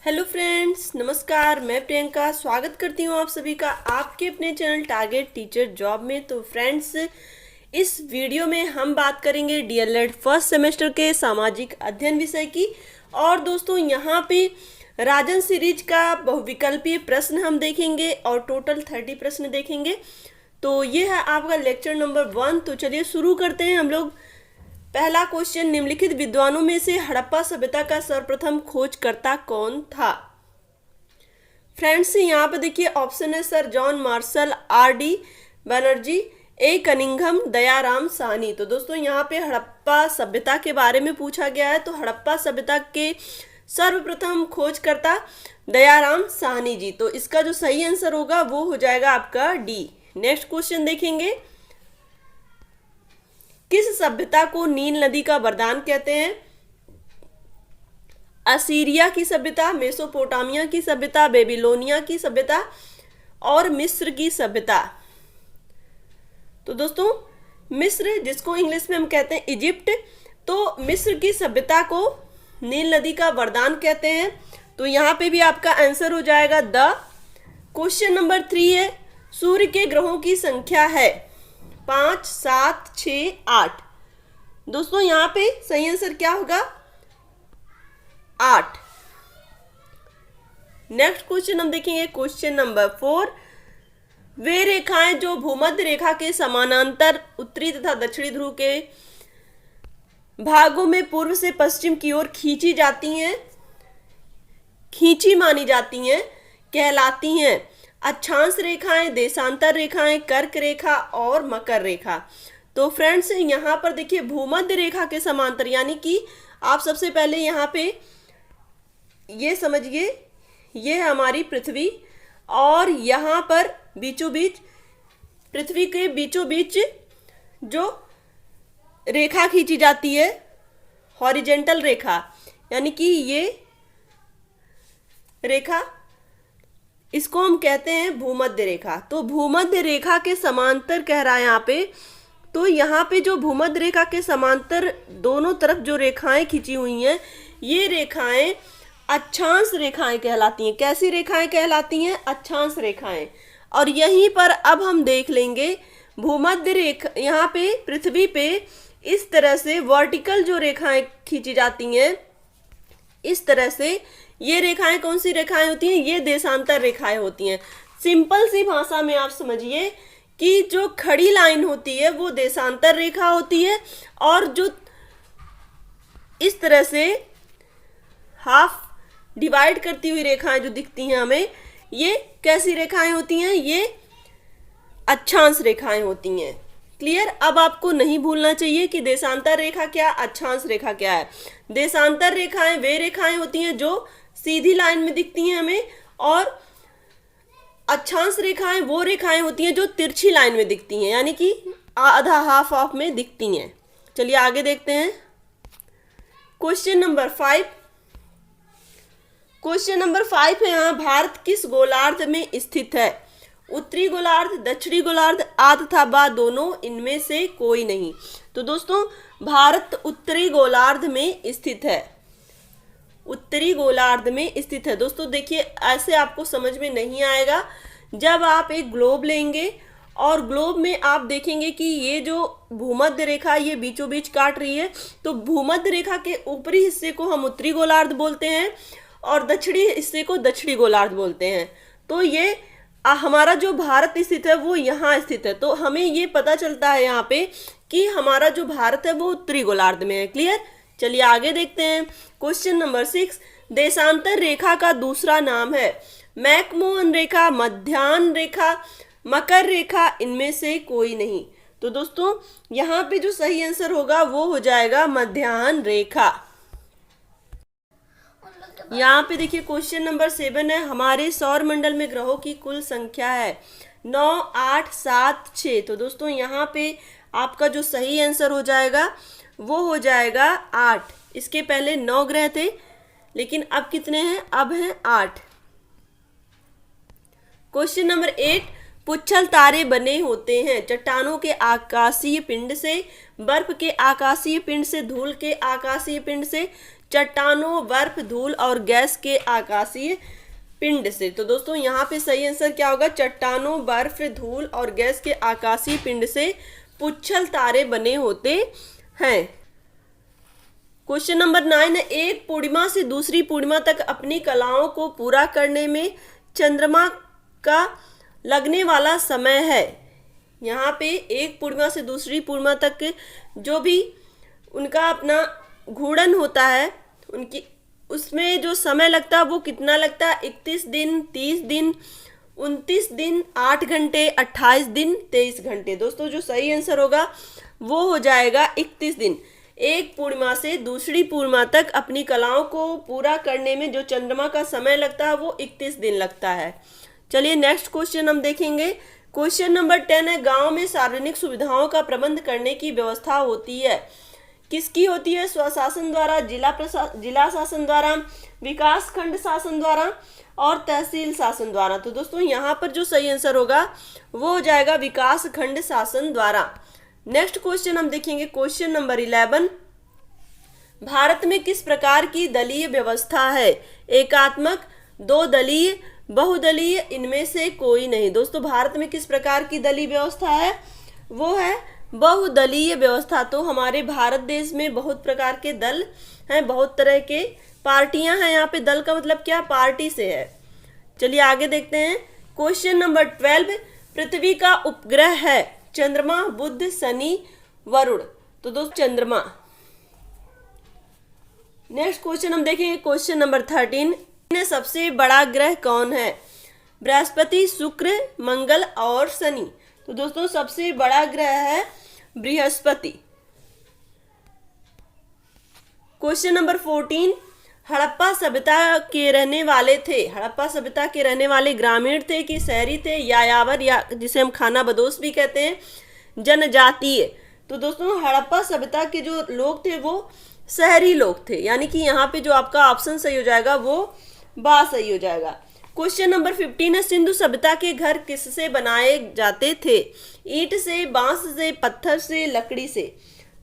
Hello friends, नमस्कार। मैं प्रियंका स्वागत करती हूँ आप सभी का आपके अपने चैनल टारगेट टीचर जॉब में। तो फ्रेंड्स, इस वीडियो में हम बात करेंगे डीएलएड फर्स्ट सेमेस्टर के सामाजिक अध्ययन विषय की। और दोस्तों, यहाँ पे राजन सीरीज का बहुविकल्पीय प्रश्न हम देखेंगे और टोटल 30 प्रश्न देखेंगे। तो ये है आपका लेक्चर नंबर 1। तो चलिए शुरू करते हैं हम लोग। पहला क्वेश्चन, निम्नलिखित विद्वानों में से हड़प्पा सभ्यता का सर्वप्रथम खोजकर्ता कौन था? फ्रेंड्स, यहाँ पे देखिए ऑप्शन है Sir John Marshall, R D. Banerjee, A Cunningham, Dayaram Sahni. तो दोस्तों, यहाँ पे हड़प्पा सभ्यता के बारे में पूछा गया है। तो हड़प्पा सभ्यता के सर्वप्रथम खोजकर्ता दयाराम साहनी जी। तो इसका जो सही आंसर होगा वो हो जाएगा आपका डी। नेक्स्ट क्वेश्चन देखेंगे, किस सभ्यता को नील नदी का वरदान कहते हैं? असीरिया की सभ्यता, मेसोपोटामिया की सभ्यता, बेबीलोनिया की सभ्यता और मिस्र की सभ्यता। तो दोस्तों, मिस्र, जिसको इंग्लिश में हम कहते हैं इजिप्ट, तो मिस्र की सभ्यता को नील नदी का वरदान कहते हैं। तो यहाँ पे भी आपका आंसर हो जाएगा द। क्वेश्चन नंबर 3 है, सूर्य के ग्रहों की संख्या है 5, 7, 6, 8। दोस्तों, यहाँ पे सही आंसर क्या होगा? 8। नेक्स्ट क्वेश्चन हम देखेंगे, क्वेश्चन नंबर 4। वे रेखाएं जो भूमध्य रेखा के समानांतर उत्तरी तथा दक्षिणी ध्रुव के भागों में पूर्व से पश्चिम की ओर खींची मानी जाती हैं, कहलाती हैं अक्षांश रेखाएं, देशांतर रेखाएं, कर्क रेखा और मकर रेखा। तो फ्रेंड्स, यहाँ पर देखिए भूमध्य रेखा के समांतर, यानी कि आप सबसे पहले यहाँ पे ये समझिए, ये है हमारी पृथ्वी और यहाँ पर बीचों बीच, पृथ्वी के बीचों बीच जो रेखा खींची जाती है, हॉरिजेंटल रेखा, यानी कि ये रेखा, इसको हम कहते हैं भूमध्य रेखा। तो भूमध्य रेखा के समांतर कह रहा है यहाँ पे। तो यहाँ पे जो भूमध्य रेखा के समांतर दोनों तरफ जो रेखाएं खींची हुई हैं, ये रेखाएं अक्षांश रेखाएं कहलाती हैं। कैसी रेखाएं कहलाती हैं? अक्षांश रेखाएं। और यहीं पर अब हम देख लेंगे भूमध्य रेखा, यहाँ पे पृथ्वी पे इस तरह से वर्टिकल जो रेखाएं खींची जाती हैं, इस तरह से ये रेखाएं कौन सी रेखाएं होती हैं? ये देशांतर रेखाएं होती हैं। सिंपल सी भाषा में आप समझिए कि जो खड़ी लाइन होती है वो देशांतर रेखा होती है, और जो इस तरह से हाफ डिवाइड करती हुई रेखाएं जो दिखती हैं हमें, ये कैसी रेखाएं होती हैं? ये अक्षांश रेखाएं होती हैं। क्लियर? अब आपको नहीं भूलना चाहिए कि देशांतर रेखा क्या, अक्षांश रेखा क्या है। देशांतर रेखाएं वे रेखाएं होती हैं जो सीधी लाइन में दिखती हैं हमें, और अक्षांश रेखाएं वो रेखाएं होती हैं जो तिरछी लाइन में दिखती हैं, यानी कि आधा हाफ ऑफ में दिखती हैं। चलिए आगे देखते हैं। Question number 5। क्वेश्चन नंबर 5 है, यहाँ भारत किस गोलार्ध में स्थित है? उत्तरी गोलार्ध, दक्षिणी गोलार्ध, आध तथा बा दोनों, इनमें से कोई नहीं। तो दोस्तों, भारत उत्तरी गोलार्ध में स्थित है। उत्तरी गोलार्ध में स्थित है। दोस्तों देखिए, ऐसे आपको समझ में नहीं आएगा जब आप एक ग्लोब लेंगे और ग्लोब में आप देखेंगे कि ये जो भूमध्य रेखा ये बीचों बीच काट रही है। तो भूमध्य रेखा के ऊपरी हिस्से को हम उत्तरी गोलार्ध बोलते हैं और दक्षिणी हिस्से को दक्षिणी गोलार्ध बोलते हैं। तो ये हमारा जो भारत स्थित है वो यहाँ स्थित है। तो हमें ये पता चलता है यहाँ पे कि हमारा जो भारत है वो उत्तरी गोलार्ध में है। क्लियर? चलिए आगे देखते हैं। क्वेश्चन नंबर 6, देशांतर रेखा का दूसरा नाम है? मैकमोहन रेखा, मध्याह्न रेखा, मकर रेखा, इनमें से कोई नहीं। तो दोस्तों, यहाँ पे जो सही आंसर होगा वो हो जाएगा मध्याह्न रेखा। यहाँ पे देखिए क्वेश्चन नंबर 7 है, हमारे सौर मंडल में ग्रहों की कुल संख्या है 9, 8, 7, 6। तो दोस्तों, यहाँ पे आपका जो सही आंसर हो जाएगा वो हो जाएगा 8। इसके पहले 9 ग्रह थे, लेकिन अब कितने हैं? अब हैं 8। क्वेश्चन नंबर 8, पुच्छल तारे बने होते हैं चट्टानों के आकाशीय पिंड से, बर्फ के आकाशीय पिंड से, धूल के आकाशीय पिंड से, चट्टानों, बर्फ, धूल और गैस के आकाशीय पिंड से। तो दोस्तों यहाँ पे सही आंसर क्या होगा? चट्टानों, बर्फ, धूल और गैस के आकाशीय पिंड से पुच्छल तारे बने होते हैं। क्वेश्चन नंबर 9 है, एक पूर्णिमा से दूसरी पूर्णिमा तक अपनी कलाओं को पूरा करने में चंद्रमा का लगने वाला समय है। यहाँ पे एक पूर्णिमा से दूसरी पूर्णिमा तक जो भी उनका अपना घूर्णन होता है, उनकी उसमें जो समय लगता है वो कितना लगता है? 31 दिन, 30 दिन, 29 दिन, 8 घंटे, 28 दिन, 23 घंटे। दोस्तों जो सही आंसर होगा वो हो जाएगा 31 दिन। एक पूर्णिमा से दूसरी पूर्णिमा तक अपनी कलाओं को पूरा करने में जो चंद्रमा का समय लगता है वो 31 दिन लगता है। चलिए नेक्स्ट क्वेश्चन हम देखेंगे। क्वेश्चन नंबर 10 है, गांव में सार्वजनिक सुविधाओं का प्रबंध करने की व्यवस्था होती है। किसकी होती है? स्वशासन द्वारा, जिला शासन द्वारा, विकास खंड शासन द्वारा और तहसील शासन द्वारा। तो दोस्तों यहाँ पर जो सही आंसर होगा वो हो जाएगा विकास खंड शासन द्वारा। नेक्स्ट क्वेश्चन हम देखेंगे। क्वेश्चन नंबर 11, भारत में किस प्रकार की दलीय व्यवस्था है? एकात्मक, दो दलीय, बहुदलीय, इनमें से कोई नहीं। दोस्तों भारत में किस प्रकार की दलीय व्यवस्था है? वो है बहुदलीय व्यवस्था। तो हमारे भारत देश में बहुत प्रकार के दल हैं, बहुत तरह के पार्टियां हैं। यहाँ पे दल का मतलब क्या? पार्टी से है। चलिए आगे देखते हैं। क्वेश्चन नंबर 12, पृथ्वी का उपग्रह है चंद्रमा, बुध, शनि, वरुण। तो दोस्तों चंद्रमा। नेक्स्ट क्वेश्चन हम देखेंगे। क्वेश्चन नंबर 13, सबसे बड़ा ग्रह कौन है? बृहस्पति, शुक्र, मंगल और शनि। तो दोस्तों सबसे बड़ा ग्रह है बृहस्पति। क्वेश्चन नंबर 14, हड़प्पा सभ्यता के रहने वाले थे। हड़प्पा सभ्यता के रहने वाले ग्रामीण थे कि शहरी थे? यायावर या जिसे हम खाना बदोश भी कहते हैं, जनजातीय। तो दोस्तों हड़प्पा सभ्यता के जो लोग थे वो शहरी लोग थे, यानी कि यहाँ पे जो आपका ऑप्शन सही हो जाएगा वो बा सही हो जाएगा। क्वेश्चन नंबर 15 है, सिंधु सभ्यता के घर किससे बनाए जाते थे? ईंट से, बांस से, पत्थर से, लकड़ी से।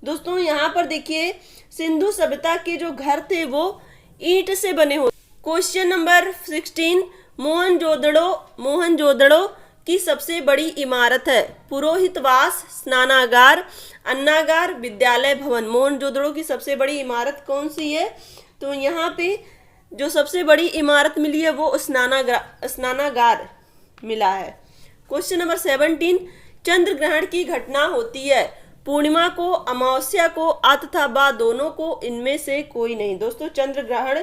दोस्तों यहाँ पर देखिए सिंधु सभ्यता के जो घर थे वो ईंट से बने होते। क्वेश्चन नंबर 16, मोहनजोदड़ो की सबसे बड़ी इमारत है? पुरोहितवास, स्नानागार, अन्नागार, विद्यालय भवन। मोहनजोदड़ो की सबसे बड़ी इमारत कौन सी है? तो यहाँ पे जो सबसे बड़ी इमारत मिली है वो स्नानागार मिला है। क्वेश्चन नंबर 17, चंद्र ग्रहण की घटना होती है पूर्णिमा को, अमावस्या को, आ तथा बा दोनों को, इनमें से कोई नहीं। दोस्तों चंद्र ग्रहण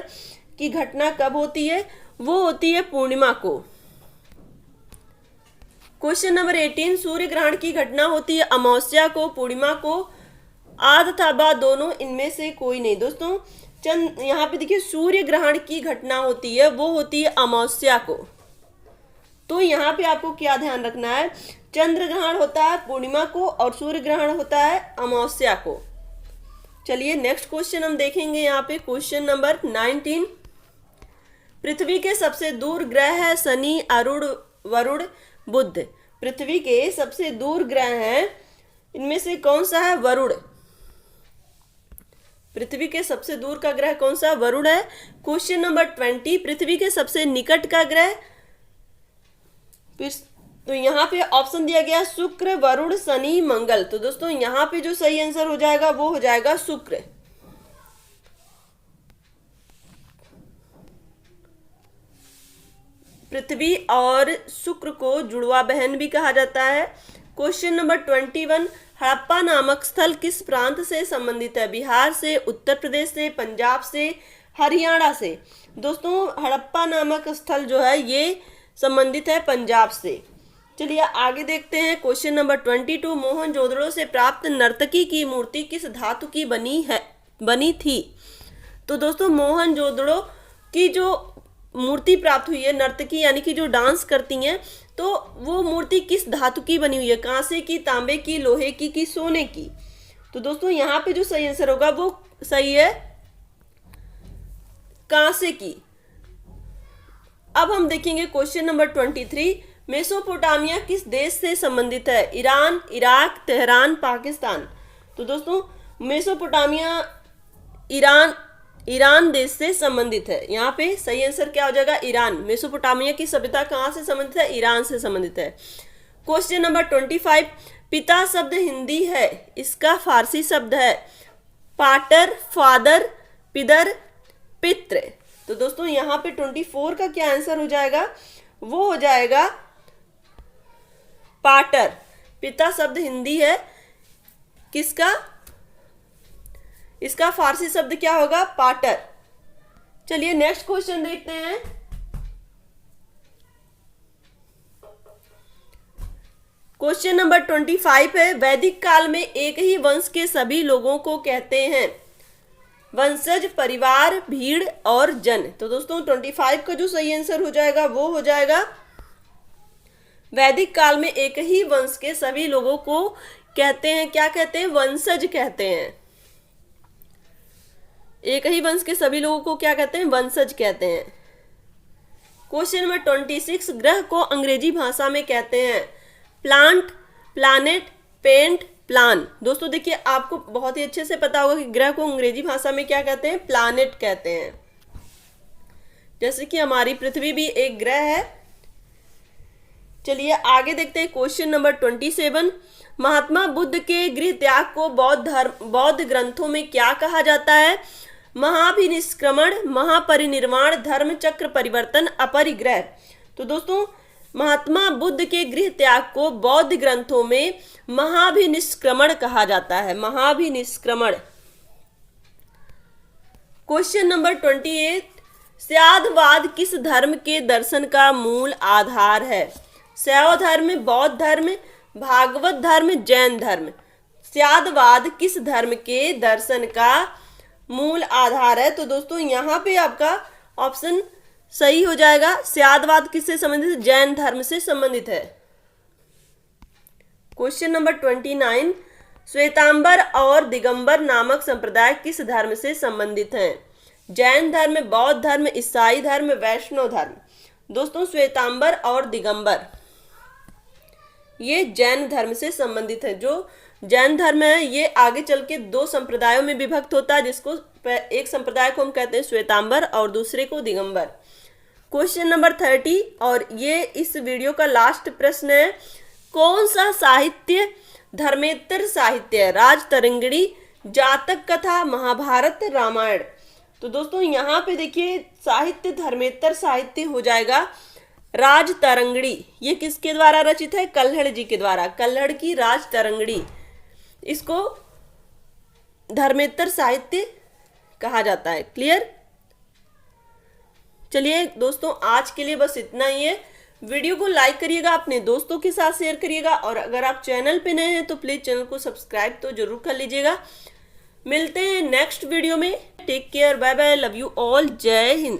की घटना कब होती है? वो होती है पूर्णिमा को। क्वेश्चन नंबर 18, सूर्य ग्रहण की घटना होती है अमावस्या को, पूर्णिमा को, आ तथा बा दोनों, इनमें से कोई नहीं। दोस्तों यहाँ पे देखिए सूर्य ग्रहण की घटना होती है वो होती है अमावस्या को। तो यहाँ पे आपको क्या ध्यान रखना है? चंद्र ग्रहण होता है पूर्णिमा को और सूर्य ग्रहण होता है अमावस्या को। चलिए नेक्स्ट क्वेश्चन हम देखेंगे। यहाँ पे क्वेश्चन नंबर 19, पृथ्वी के सबसे दूर ग्रह है शनि, अरुण, वरुण, बुध। पृथ्वी के सबसे दूर ग्रह हैं, इनमें से कौन सा है? वरुण। पृथ्वी के सबसे दूर का ग्रह कौन सा? वरुण है। क्वेश्चन नंबर 20, पृथ्वी के सबसे निकट का ग्रह? तो यहाँ पे ऑप्शन दिया गया शुक्र, वरुण, शनि, मंगल। तो दोस्तों यहाँ पे जो सही आंसर हो जाएगा वो हो जाएगा शुक्र। पृथ्वी और शुक्र को जुड़वा बहन भी कहा जाता है। क्वेश्चन नंबर 21, हड़प्पा नामक स्थल किस प्रांत से संबंधित है? बिहार से, उत्तर प्रदेश से, पंजाब से, हरियाणा से। दोस्तों हड़प्पा नामक स्थल जो है ये संबंधित है पंजाब से। चलिए आगे देखते हैं। क्वेश्चन नंबर 22, मोहनजोदड़ो से प्राप्त नर्तकी की मूर्ति किस धातु की बनी थी? तो दोस्तों मोहनजोदड़ो की जो मूर्ति प्राप्त हुई है, नर्तकी यानी कि जो डांस करती हैं, तो वो मूर्ति किस धातु की बनी हुई है? कांसे की, तांबे की, लोहे की कि सोने की? तो दोस्तों यहाँ पे जो सही आंसर होगा वो सही है कांसे की। अब हम देखेंगे क्वेश्चन नंबर 23, मेसोपोटामिया किस देश से संबंधित है? Iran, Iraq, Tehran, Pakistan. तो दोस्तों मेसोपोटामिया ईरान देश से संबंधित है। यहाँ पे सही आंसर क्या हो जाएगा, ईरान। मेसोपोटामिया की सभ्यता कहाँ से संबंधित है, ईरान से संबंधित है। क्वेश्चन नंबर 25, पिता शब्द हिंदी है, इसका फारसी शब्द है पाटर, फादर, पिदर, पित्र। तो दोस्तों यहाँ पे 24 का क्या आंसर हो जाएगा, वो हो जाएगा पाटर। पिता शब्द हिंदी है, किसका, इसका फारसी शब्द क्या होगा, पाटर। चलिए नेक्स्ट क्वेश्चन देखते हैं। क्वेश्चन नंबर 25 है, वैदिक काल में एक ही वंश के सभी लोगों को कहते हैं वंशज, परिवार, भीड़ और जन। तो दोस्तों 25 का जो सही आंसर हो जाएगा वो हो जाएगा वैदिक काल में एक ही वंश के सभी लोगों को कहते हैं, क्या कहते हैं, वंशज कहते हैं। एक ही वंश के सभी लोगों को क्या कहते हैं, वंशज कहते हैं। क्वेश्चन नंबर 26, ग्रह को अंग्रेजी भाषा में कहते हैं प्लांट, प्लानेट, पेंट, प्लान। दोस्तों देखिए आपको बहुत ही अच्छे से पता होगा कि ग्रह को अंग्रेजी भाषा में क्या कहते हैं, प्लानेट कहते हैं। जैसे कि हमारी पृथ्वी भी एक ग्रह है। चलिए आगे देखते हैं क्वेश्चन नंबर 27, महात्मा बुद्ध के गृह त्याग को बौद्ध ग्रंथों में क्या कहा जाता है, महाभिनिष्क्रमण, महापरिनिर्वाण, धर्म चक्र परिवर्तन, अपरिग्रह। तो दोस्तों महात्मा बुद्ध के गृह त्याग को बौद्ध ग्रंथों में महाभिनिष्क्रमण कहा जाता है, महाभिनिष्क्रमण। क्वेश्चन नंबर 28, स्यादवाद किस धर्म के दर्शन का मूल आधार है, शैव धर्म, बौद्ध धर्म, भागवत धर्म, जैन धर्म। स्यादवाद किस धर्म के दर्शन का मूल आधार है। तो दोस्तों यहाँ पे आपका ऑप्शन सही हो जाएगा, स्यादवाद किससे संबंधित है, जैन धर्म से संबंधित है। क्वेश्चन नंबर 29, श्वेतांबर और दिगंबर नामक संप्रदाय किस धर्म से संबंधित हैं, जैन धर्म, बौद्ध धर्म, ईसाई धर्म, वैष्णव धर्म। दोस्तों श्वेतांबर और दिगंबर ये जैन धर्म से संबंधित है। जो जैन धर्म है ये आगे चल के दो संप्रदायों में विभक्त होता है, जिसको एक संप्रदाय को हम कहते हैं श्वेतांबर और दूसरे को दिगंबर। क्वेश्चन नंबर 30 और ये इस वीडियो का लास्ट प्रश्न है, कौन सा साहित्य धर्मेतर साहित्य है, राजतरंगिणी, जातक कथा, महाभारत, रामायण। तो दोस्तों यहाँ पे देखिए साहित्य धर्मेतर साहित्य हो जाएगा राजतरंगिणी। ये किसके द्वारा रचित है, कल्हड़ जी के द्वारा, कल्हड़ की राजतरंगिणी, इसको धर्मेतर साहित्य कहा जाता है। क्लियर। चलिए दोस्तों आज के लिए बस इतना ही है। वीडियो को लाइक करिएगा, अपने दोस्तों के साथ शेयर करिएगा, और अगर आप चैनल पे नए हैं तो प्लीज चैनल को सब्सक्राइब तो जरूर कर लीजिएगा। मिलते हैं नेक्स्ट वीडियो में। Take care, bye bye, love you all, जय हिंद।